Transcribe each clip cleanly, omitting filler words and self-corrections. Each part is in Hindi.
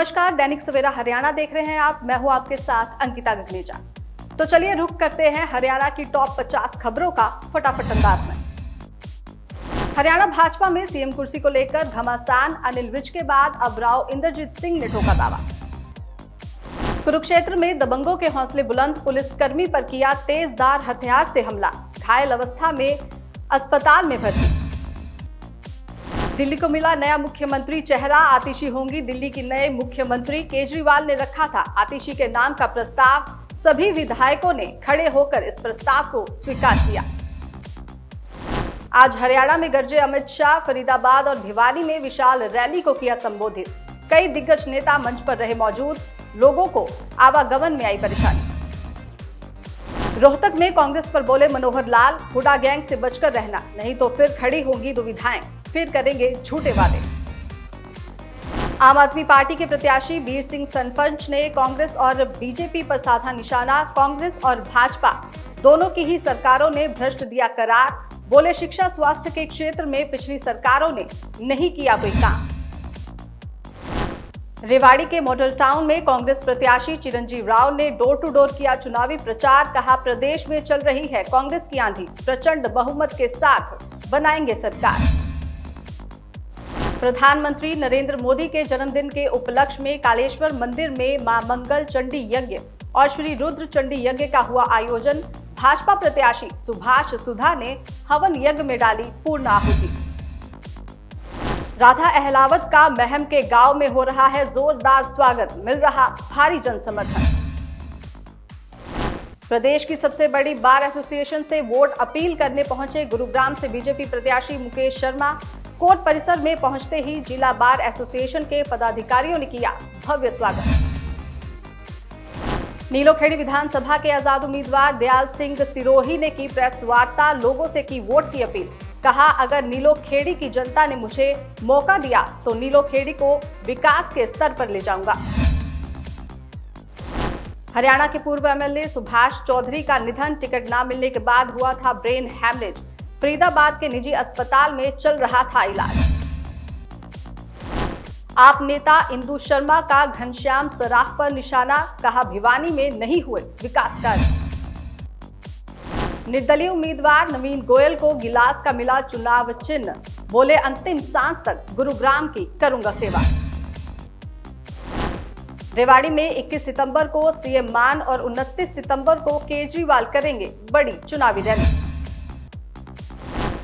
नमस्कार, दैनिक सवेरा हरियाणा देख रहे हैं आप। मैं हूं आपके साथ अंकिता गगनेजा। तो चलिए रुक करते हैं हरियाणा की टॉप 50 खबरों का फटाफट अंदाज में। हरियाणा भाजपा में सीएम कुर्सी को लेकर घमासान। अनिल विज के बाद अब राव इंद्रजीत सिंह ने ठोका दावा। कुरुक्षेत्र में दबंगों के हौसले बुलंद, पुलिसकर्मी पर किया तेजधार हथियार से हमला, घायल अवस्था में अस्पताल में भर्ती। दिल्ली को मिला नया मुख्यमंत्री चेहरा, आतिशी होंगी दिल्ली की नए मुख्यमंत्री। केजरीवाल ने रखा था आतिशी के नाम का प्रस्ताव, सभी विधायकों ने खड़े होकर इस प्रस्ताव को स्वीकार किया। आज हरियाणा में गरजे अमित शाह, फरीदाबाद और भिवानी में विशाल रैली को किया संबोधित। कई दिग्गज नेता मंच पर रहे मौजूद, लोगों को आवागमन में आई परेशानी। रोहतक में कांग्रेस पर बोले मनोहर लाल, हुडा गैंग से बचकर रहना, नहीं तो फिर खड़ी होंगी दुविधाएं, फिर करेंगे झूठे वादे। आम आदमी पार्टी के प्रत्याशी वीर सिंह सरपंच ने कांग्रेस और बीजेपी पर साधा निशाना। कांग्रेस और भाजपा दोनों की ही सरकारों ने भ्रष्ट दिया करार, बोले शिक्षा स्वास्थ्य के क्षेत्र में पिछली सरकारों ने नहीं किया कोई काम। रेवाड़ी के मॉडल टाउन में कांग्रेस प्रत्याशी चिरंजीव राव ने डोर टू डोर किया चुनावी प्रचार, कहा प्रदेश में चल रही है कांग्रेस की आंधी, प्रचंड बहुमत के साथ बनाएंगे सरकार। प्रधानमंत्री नरेंद्र मोदी के जन्मदिन के उपलक्ष्य में कालेश्वर मंदिर में मां मंगल चंडी यज्ञ और श्री रुद्र चंडी यज्ञ का हुआ आयोजन। भाजपा प्रत्याशी सुभाष सुधा ने हवन यज्ञ में डाली पूर्ण आहुति। राधा अहलावत का महम के गांव में हो रहा है जोरदार स्वागत, मिल रहा भारी जन समर्थन। प्रदेश की सबसे बड़ी बार एसोसिएशन से वोट अपील करने पहुंचे गुरुग्राम से बीजेपी प्रत्याशी मुकेश शर्मा। कोर्ट परिसर में पहुंचते ही जिला बार एसोसिएशन के पदाधिकारियों ने किया भव्य स्वागत। नीलोखेड़ी विधानसभा के आजाद उम्मीदवार दयाल सिंह सिरोही ने की प्रेस वार्ता, लोगों से की वोट की अपील। कहा अगर नीलोखेड़ी की जनता ने मुझे मौका दिया तो नीलोखेड़ी को विकास के स्तर पर ले जाऊंगा। हरियाणा के पूर्व एमएलए सुभाष चौधरी का निधन, टिकट न मिलने के बाद हुआ था ब्रेन हैमरेज। फरीदाबाद के निजी अस्पताल में चल रहा था इलाज। आप नेता इंदु शर्मा का घनश्याम सराफ पर निशाना, कहा भिवानी में नहीं हुए विकास कार्य। निर्दलीय उम्मीदवार नवीन गोयल को गिलास का मिला चुनाव चिन्ह, बोले अंतिम सांस तक गुरुग्राम की करूंगा सेवा। रेवाड़ी में 21 सितंबर को सीएम मान और 29 सितंबर को केजरीवाल करेंगे बड़ी चुनावी रैली।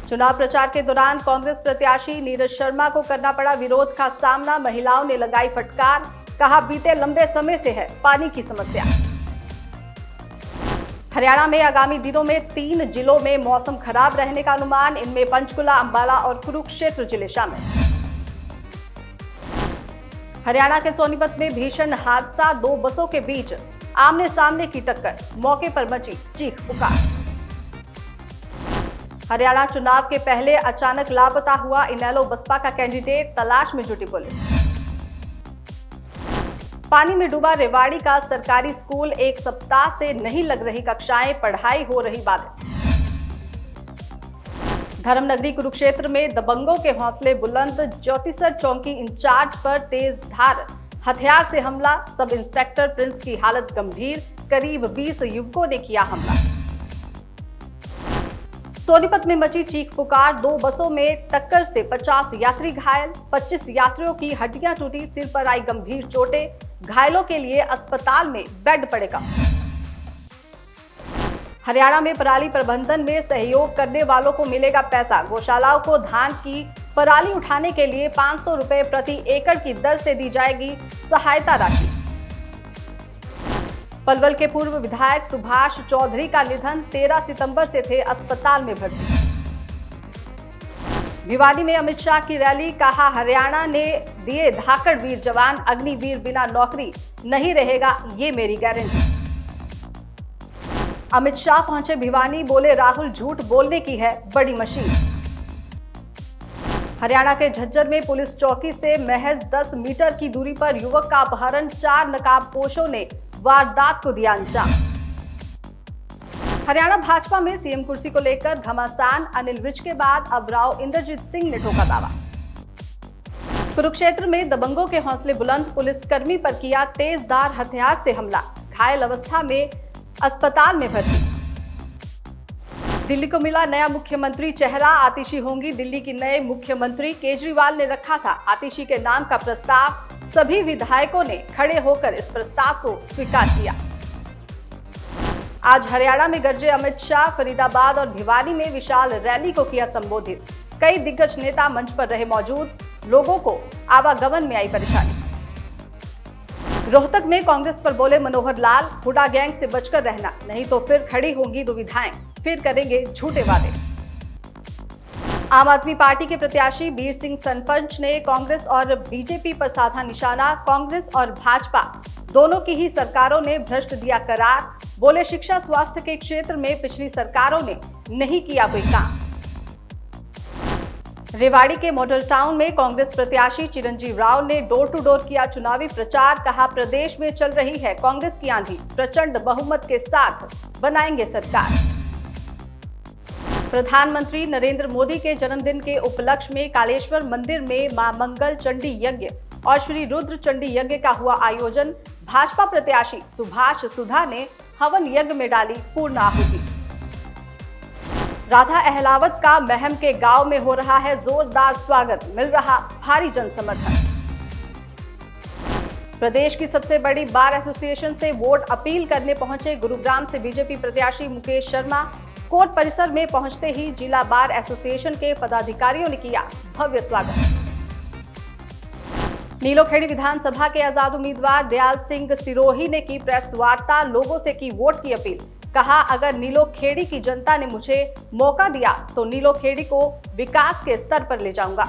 चुनाव प्रचार के दौरान कांग्रेस प्रत्याशी नीरज शर्मा को करना पड़ा विरोध का सामना, महिलाओं ने लगाई फटकार, कहा बीते लंबे समय से है पानी की समस्या। हरियाणा में आगामी दिनों में 3 जिलों में मौसम खराब रहने का अनुमान, इनमें पंचकुला, अंबाला और कुरुक्षेत्र जिले शामिल। हरियाणा के सोनीपत में भीषण हादसा, 2 बसों के बीच आमने सामने की टक्कर, मौके पर मची चीख पुकार। हरियाणा चुनाव के पहले अचानक लापता हुआ इनेलो बसपा का कैंडिडेट, तलाश में जुटी पुलिस। पानी में डूबा रेवाड़ी का सरकारी स्कूल, 1 सप्ताह से नहीं लग रही कक्षाएं, पढ़ाई हो रही बाधित। धर्मनगरी कुरुक्षेत्र में दबंगों के हौसले बुलंद, ज्योतिसर चौकी इंचार्ज पर तेजधार हथियार से हमला, सब इंस्पेक्टर प्रिंस की हालत गंभीर, करीब 20 युवकों ने किया हमला। सोनीपत में मची चीख पुकार, 2 बसों में टक्कर से 50 यात्री घायल, 25 यात्रियों की हड्डियां टूटी, सिर पर आई गंभीर चोटें, घायलों के लिए अस्पताल में बेड पड़ेगा। हरियाणा में पराली प्रबंधन में सहयोग करने वालों को मिलेगा पैसा, गौशालाओं को धान की पराली उठाने के लिए 500 रुपए प्रति एकड़ की दर से दी जाएगी सहायता राशि। पलवल के पूर्व विधायक सुभाष चौधरी का निधन, 13 सितंबर से थे अस्पताल में भर्ती। भिवानी में अमित शाह की रैली, कहा हरियाणा ने दिए धाकड़ वीर जवान, अग्निवीर बिना नौकरी नहीं रहेगा ये मेरी गारंटी। अमित शाह पहुंचे भिवानी, बोले राहुल झूठ बोलने की है बड़ी मशीन। हरियाणा के झज्जर में पुलिस चौकी से महज 10 मीटर की दूरी पर युवक का अपहरण, 4 नकाबपोशों ने वारदात को दिया अंजाम। हरियाणा भाजपा में सीएम कुर्सी को लेकर घमासान। अनिल विज के बाद अब राव इंद्रजीत सिंह ने ठोका दावा। कुरुक्षेत्र में दबंगों के हौसले बुलंद, पुलिसकर्मी पर किया तेजधार हथियार से हमला, घायल अवस्था में अस्पताल में भर्ती। दिल्ली को मिला नया मुख्यमंत्री चेहरा, आतिशी होंगी दिल्ली की नए मुख्यमंत्री। केजरीवाल ने रखा था आतिशी के नाम का प्रस्ताव, सभी विधायकों ने खड़े होकर इस प्रस्ताव को स्वीकार किया। आज हरियाणा में गरजे अमित शाह, फरीदाबाद और भिवानी में विशाल रैली को किया संबोधित। कई दिग्गज नेता मंच पर रहे मौजूद, लोगों को आवागमन में आई परेशानी। रोहतक में कांग्रेस पर बोले मनोहर लाल, हुडा गैंग से बचकर रहना, नहीं तो फिर खड़ी होंगी दुविधाएं, फिर करेंगे झूठे वादे। आम आदमी पार्टी के प्रत्याशी बीर सिंह सनपंच ने कांग्रेस और बीजेपी पर साधा निशाना। कांग्रेस और भाजपा दोनों की ही सरकारों ने भ्रष्ट दिया करार। बोले शिक्षा स्वास्थ्य के क्षेत्र में पिछली सरकारों ने नहीं किया कोई काम। रेवाड़ी के मॉडल टाउन में कांग्रेस प्रत्याशी चिरंजीव राव ने डोर टू डोर किया चुनावी प्रचार। कहा प्रदेश में चल रही है कांग्रेस की आंधी, प्रचंड बहुमत के साथ बनाएंगे सरकार। प्रधानमंत्री नरेंद्र मोदी के जन्मदिन के उपलक्ष्य में कालेश्वर मंदिर में मां मंगल चंडी यज्ञ और श्री रुद्र चंडी यज्ञ का हुआ आयोजन। भाजपा प्रत्याशी सुभाष सुधा ने हवन यज्ञ में डाली पूर्ण आहुति। राधा अहलावत का महम के गांव में हो रहा है जोरदार स्वागत, मिल रहा भारी जन समर्थन। प्रदेश की सबसे बड़ी बार एसोसिएशन से वोट अपील करने पहुंचे गुरुग्राम से बीजेपी प्रत्याशी मुकेश शर्मा। कोर्ट परिसर में पहुंचते ही जिला बार एसोसिएशन के पदाधिकारियों ने किया भव्य स्वागत। नीलोखेड़ी विधानसभा के आजाद उम्मीदवार दयाल सिंह सिरोही ने की प्रेस वार्ता, लोगों से की वोट की अपील। कहा अगर नीलोखेड़ी की जनता ने मुझे मौका दिया तो नीलोखेड़ी को विकास के स्तर पर ले जाऊंगा।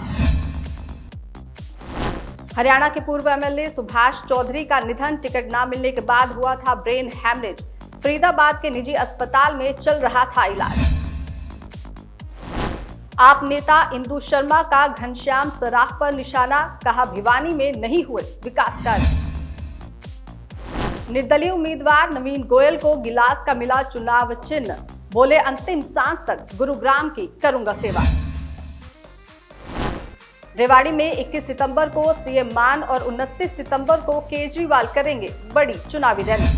हरियाणा के पूर्व एमएलए सुभाष चौधरी का निधन, टिकट न मिलने के बाद हुआ था ब्रेन हैमरेज। फरीदाबाद के निजी अस्पताल में चल रहा था इलाज। आप नेता इंदु शर्मा का घनश्याम सराफ पर निशाना। कहा भिवानी में नहीं हुए विकास कार्य। निर्दलीय उम्मीदवार नवीन गोयल को गिलास का मिला चुनाव चिन्ह। बोले अंतिम सांस तक गुरुग्राम की करूंगा सेवा। रेवाड़ी में 21 सितंबर को सीएम मान और 29 सितंबर को केजरीवाल करेंगे बड़ी चुनावी रैली।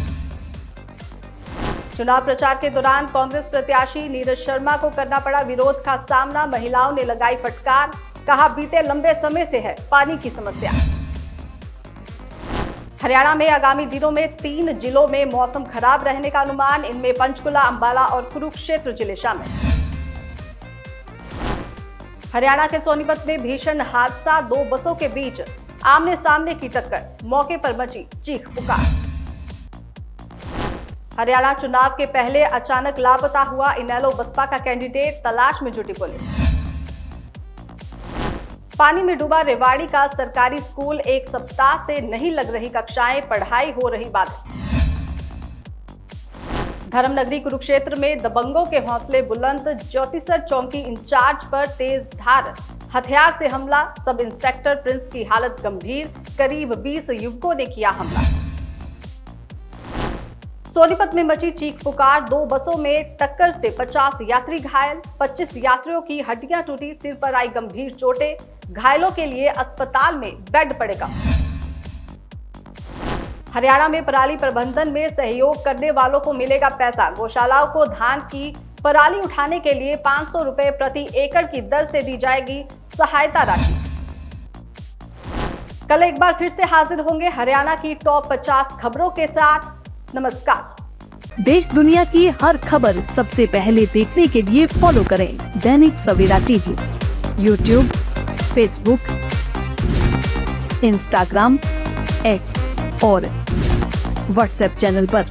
चुनाव प्रचार के दौरान कांग्रेस प्रत्याशी नीरज शर्मा को करना पड़ा विरोध का सामना। महिलाओं ने लगाई फटकार। कहा बीते लंबे समय से है पानी की समस्या। हरियाणा में आगामी दिनों में 3 जिलों में मौसम खराब रहने का अनुमान। इनमें पंचकुला, अंबाला और कुरुक्षेत्र जिले शामिल। हरियाणा के सोनीपत में भीषण हादसा, 2 बसों के बीच आमने सामने की टक्कर, मौके पर मची चीख पुकार। हरियाणा चुनाव के पहले अचानक लापता हुआ इनेलो बसपा का कैंडिडेट, तलाश में जुटी पुलिस। पानी में डूबा रेवाड़ी का सरकारी स्कूल, 1 सप्ताह से नहीं लग रही कक्षाएं, पढ़ाई हो रही बाधित। धर्मनगरी कुरुक्षेत्र में दबंगों के हौसले बुलंद, ज्योतिसर चौकी इंचार्ज पर तेजधार हथियार से हमला। सब इंस्पेक्टर प्रिंस की हालत गंभीर, करीब 20 युवकों ने किया हमला। सोनीपत में मची चीख पुकार, 2 बसों में टक्कर से 50 यात्री घायल, 25 यात्रियों की हड्डियां टूटी, सिर पर आई गंभीर चोटें। घायलों के लिए अस्पताल में बेड पड़ेगा। हरियाणा में पराली प्रबंधन में सहयोग करने वालों को मिलेगा पैसा। गौशालाओं को धान की पराली उठाने के लिए 500 रुपए प्रति एकड़ की दर से दी जाएगी सहायता राशि। कल एक बार फिर से हाजिर होंगे हरियाणा की टॉप 50 खबरों के साथ। नमस्कार। देश दुनिया की हर खबर सबसे पहले देखने के लिए फॉलो करें Dainik Savera TV, YouTube, Facebook, Instagram, X और व्हाट्सएप चैनल पर।